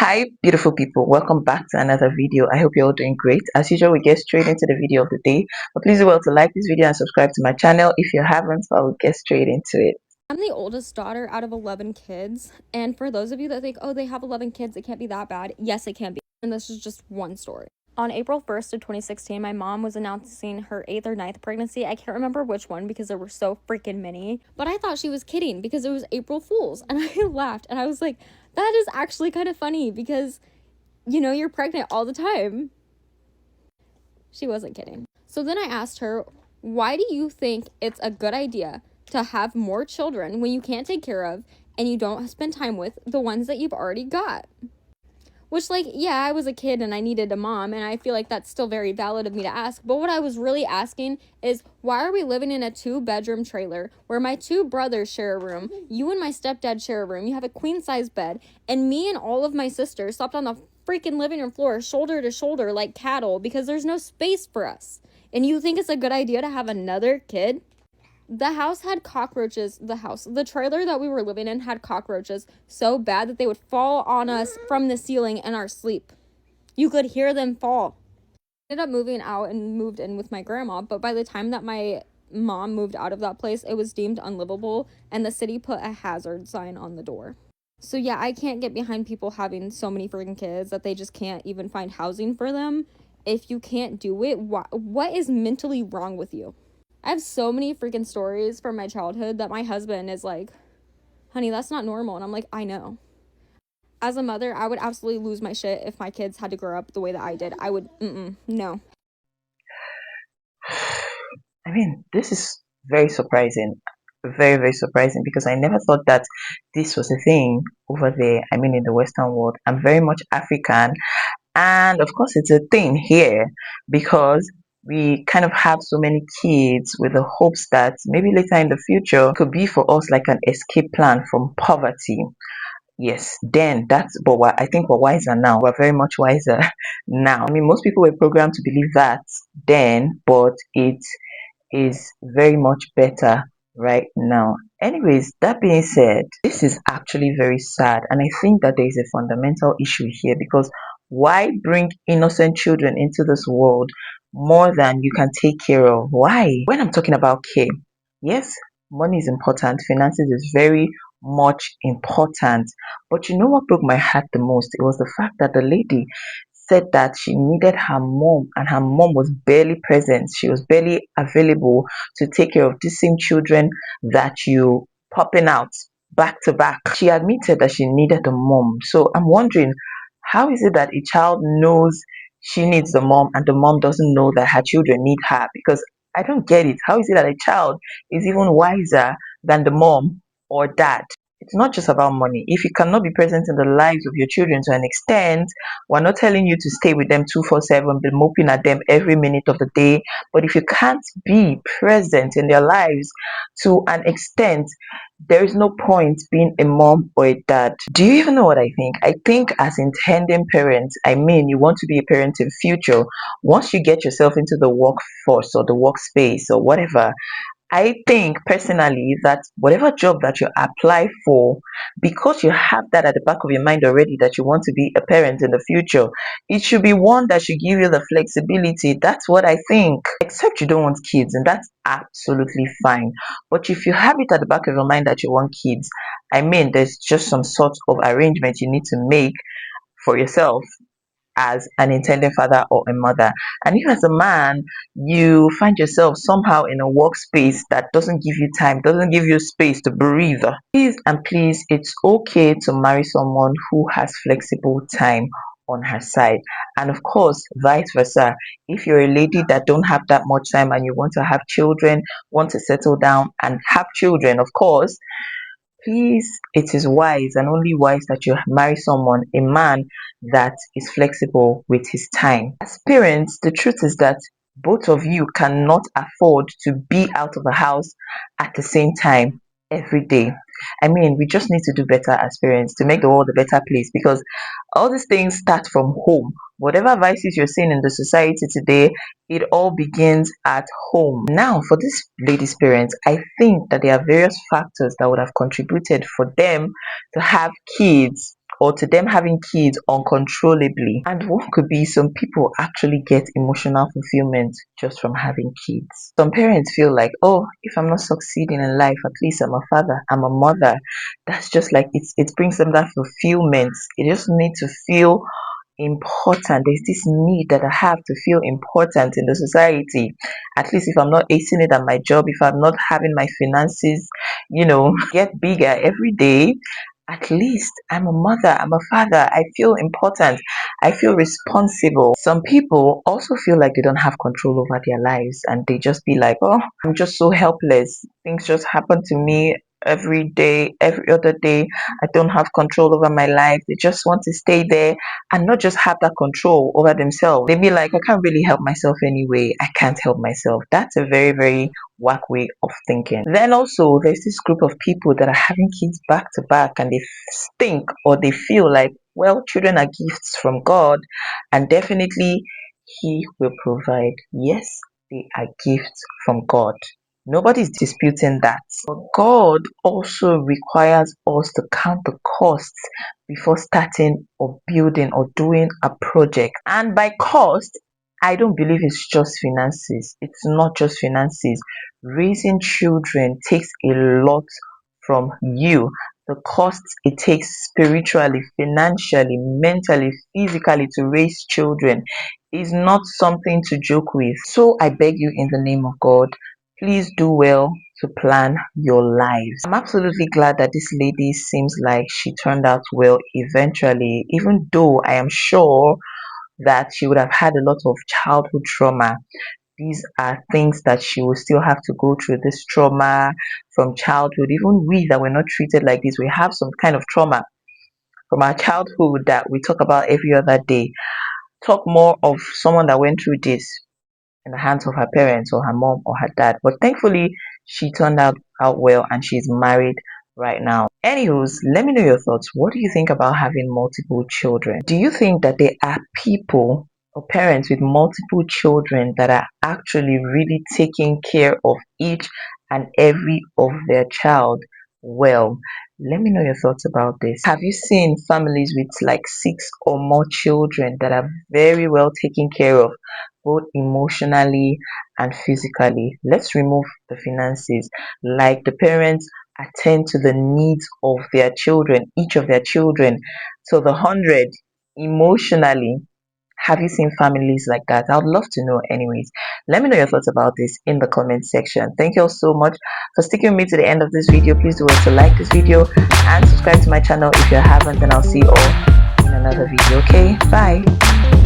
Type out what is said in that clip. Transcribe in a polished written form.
Hi, beautiful people. Welcome back to another video. I hope you're all doing great. As usual, we get straight into the video of the day. But please do well to like this video and subscribe to my channel if you haven't, so I will get straight into it. I'm the oldest daughter out of 11 kids. And for those of you that think, oh, they have 11 kids, it can't be that bad. Yes, it can be. And this is just one story. On April 1st of 2016, my mom was announcing her 8th or ninth pregnancy. I can't remember which one because there were so freaking many. But I thought she was kidding because it was April Fool's. And I laughed and I was like, that is actually kind of funny because, you know, you're pregnant all the time. She wasn't kidding. So then I asked her, why do you think it's a good idea to have more children when you can't take care of and you don't spend time with the ones that you've already got? Which, like, yeah, I was a kid and I needed a mom, and I feel like that's still very valid of me to ask. But what I was really asking is, why are we living in a 2-bedroom trailer where my 2 brothers share a room, you and my stepdad share a room, you have a queen-size bed, and me and all of my sisters slept on the freaking living room floor shoulder to shoulder like cattle because there's no space for us? And you think it's a good idea to have another kid? The house had cockroaches. The trailer that we were living in had cockroaches so bad that they would fall on us from the ceiling in our sleep. You could hear them fall. I ended up moving out and moved in with my grandma, but by the time that my mom moved out of that place, it was deemed unlivable, and the city put a hazard sign on the door. So yeah, I can't get behind people having so many freaking kids that they just can't even find housing for them. If you can't do it, what is mentally wrong with you? I have so many freaking stories from my childhood that my husband is like, honey, that's not normal. And I'm like, I know. As a mother, I would absolutely lose my shit if my kids had to grow up the way that I did. I would, no. I mean, this is very surprising. Very, very surprising because I never thought that this was a thing over there. I mean, in the Western world. I'm very much African. And of course, it's a thing here because we kind of have so many kids with the hopes that maybe later in the future could be for us like an escape plan from poverty. Yes, then that's, but I think we're wiser now. We're very much wiser now. I mean, most people were programmed to believe that then, but it is very much better right now. Anyways, that being said, this is actually very sad, and I think that there is a fundamental issue here because why bring innocent children into this world more than you can take care of? Why? When I'm talking about care, yes, money is important, finances is very much important, but you know what broke my heart the most? It was the fact that the lady said that she needed her mom and her mom was barely present. She was barely available to take care of these same children that you popping out back to back. She admitted that she needed the mom. So I'm wondering, how is it that a child knows she needs the mom and the mom doesn't know that her children need her? Because I don't get it. How is it that a child is even wiser than the mom or dad? It's not just about money. If you cannot be present in the lives of your children to an extent, we're not telling you to stay with them 247, be moping at them every minute of the day. But if you can't be present in their lives to an extent, there is no point being a mom or a dad. Do you even know what I think? I think as intending parents, I mean, you want to be a parent in future. Once you get yourself into the workforce or the workspace or whatever, I think personally that whatever job that you apply for, because you have that at the back of your mind already that you want to be a parent in the future, it should be one that should give you the flexibility. That's what I think. Except you don't want kids, and that's absolutely fine. But if you have it at the back of your mind that you want kids, I mean, there's just some sort of arrangement you need to make for yourself as an intended father or a mother. And if as a man you find yourself somehow in a workspace that doesn't give you time, doesn't give you space to breathe, please and please, it's okay to marry someone who has flexible time on her side. And of course, vice versa. If you're a lady that don't have that much time and you want to have children, want to settle down and have children, of course, please, it is wise and only wise that you marry someone, a man that is flexible with his time. As parents, the truth is that both of you cannot afford to be out of the house at the same time every day. I mean, we just need to do better as parents to make the world a better place because all these things start from home. Whatever vices you're seeing in the society today, it all begins at home. Now, for this lady's parents, I think that there are various factors that would have contributed for them to have kids or to them having kids uncontrollably. And one could be some people actually get emotional fulfillment just from having kids. Some parents feel like, oh, if I'm not succeeding in life, at least I'm a father, I'm a mother. That's just like it brings them that fulfillment. They just need to feel important. There's this need that I have to feel important in the society. At least if I'm not acing it at my job, if I'm not having my finances, get bigger every day, at least I'm a mother, I'm a father. I feel important. I feel responsible. Some people also feel like they don't have control over their lives and they just be like, oh, I'm just so helpless. Things just happen to me every day, every other day. I don't have control over my life. They just want to stay there and not just have that control over themselves. They be like, I can't really help myself anyway. I can't help myself. That's a very, very whack way of thinking. Then also, there's this group of people that are having kids back to back and they think or they feel like, well, children are gifts from God and definitely He will provide. Yes, they are gifts from God. Nobody's disputing that. But God also requires us to count the costs before starting or building or doing a project. And by cost, I don't believe it's just finances. It's not just finances. Raising children takes a lot from you. The costs it takes spiritually, financially, mentally, physically to raise children is not something to joke with. So I beg you in the name of God, please do well to plan your lives. I'm absolutely glad that this lady seems like she turned out well eventually, even though I am sure that she would have had a lot of childhood trauma. These are things that she will still have to go through, this trauma from childhood. Even we that were not treated like this, we have some kind of trauma from our childhood that we talk about every other day. Talk more of someone that went through this in the hands of her parents or her mom or her dad. But thankfully, she turned out well and she's married right now. Anywho's, let me know your thoughts. What do you think about having multiple children? Do you think that there are people or parents with multiple children that are actually really taking care of each and every of their child well? Let me know your thoughts about this. Have you seen families with like 6 or more children that are very well taken care of, both emotionally and physically? Let's remove the finances. Like the parents attend to the needs of their children, each of their children, to the hundred emotionally. Have you seen families like that? I would love to know. Anyways, let me know your thoughts about this in the comment section. Thank you all so much for sticking with me to the end of this video. Please do also like this video and subscribe to my channel if you haven't, and I'll see you all in another video. Okay, bye.